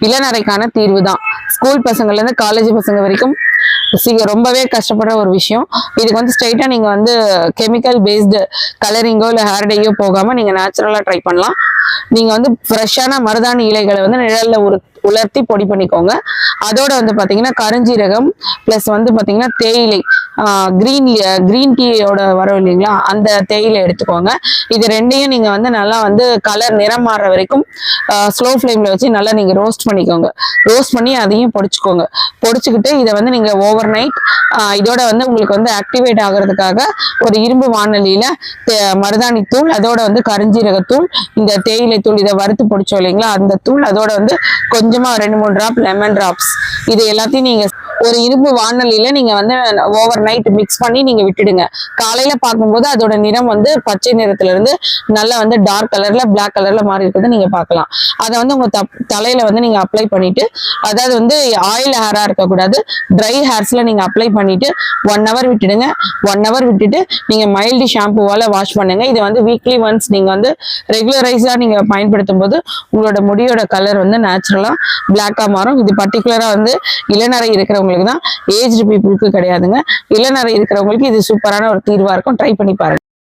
இளநரைக்கான தீர்வு தான். ஸ்கூல் பசங்கள்ல இருந்து காலேஜ் பசங்க வரைக்கும் ரொம்பவே கஷ்டப்படுற ஒரு விஷயம். இதுக்கு வந்து ஸ்ட்ரைட்டா நீங்க வந்து கெமிக்கல் பேஸ்டு கலரிங்கோ இல்ல ஹேர் டேயோ போகாம நீங்க நேச்சுரலா ட்ரை பண்ணலாம். நீங்க வந்து ஃப்ரெஷ்ஷான மருதாணி இலைகளை வந்து நிழல்ல உலர்த்தி பொடி பண்ணிக்கோங்க. அதோட வந்து பாத்தீங்கன்னா கருஞ்சீரகம் பிளஸ் வந்து பாத்தீங்கன்னா தேயிலை, கிரீன் டீயோட வரும் இல்லைங்களா, அந்த தேயிலை எடுத்துக்கோங்க. இது ரெண்டையும் நீங்க வந்து நல்லா வந்து கலர் நிறம் மாறுற வரைக்கும் ஸ்லோ ஃப்ளேம்ல வச்சு நல்லா நீங்க ரோஸ்ட் பண்ணிக்கோங்க. ரோஸ்ட் பண்ணி அதையும் பொடிச்சுக்கோங்க. பொடிச்சுக்கிட்டு இதை வந்து நீங்க ஓவர் நைட் இதோட வந்து உங்களுக்கு வந்து ஆக்டிவேட் ஆகுறதுக்காக ஒரு இரும்பு வானலியில மருதாணி தூள், அதோட வந்து கருஞ்சீரகத்தூள், இந்த தேயிலை தூள், இதை வறுத்து பொடிச்சோம் இல்லைங்களா, அந்த தூள், அதோட வந்து கொஞ்சமா 2-3 டிராப் லெமன் டிராப்ஸ், இது எல்லாத்தையும் நீங்க ஒரு இரும்பு வானலியில நீங்க வந்து ஓவர் நைட் மிக்ஸ் பண்ணி நீங்க விட்டுடுங்க. காலையில பார்க்கும்போது அதோட நிறம் வந்து பச்சை நிறத்துல இருந்து நல்லா வந்து டார்க் கலர்ல பிளாக் கலர்ல மாறி இருக்கிறத நீங்க பார்க்கலாம். அதை வந்து உங்க தலையில வந்து நீங்க அப்ளை பண்ணிட்டு, அதாவது வந்து ஆயில் ஹேரா இருக்கக்கூடாது, ட்ரை ஹேர்ஸ்ல நீங்க அப்ளை பண்ணிட்டு 1 hour விட்டுடுங்க. 1 hour விட்டுட்டு நீங்க மைல்டு ஷாம்புவால வாஷ் பண்ணுங்க. இதை வந்து வீக்லி ஒன்ஸ் நீங்க வந்து ரெகுலரைஸா நீங்க பயன்படுத்தும் போது உங்களோட முடியோட கலர் வந்து நேச்சுரலா பிளாக்கா மாறும். இது பர்டிகுலரா வந்து இளநரை இருக்கிறவங்களுக்கு தான், ஏஜ்டு பீப்புளுக்கு கிடையாதுங்க. இளநரை இருக்கிறவங்களுக்கு இது சூப்பரான ஒரு தீர்வா இருக்கும். ட்ரை பண்ணி பாருங்க.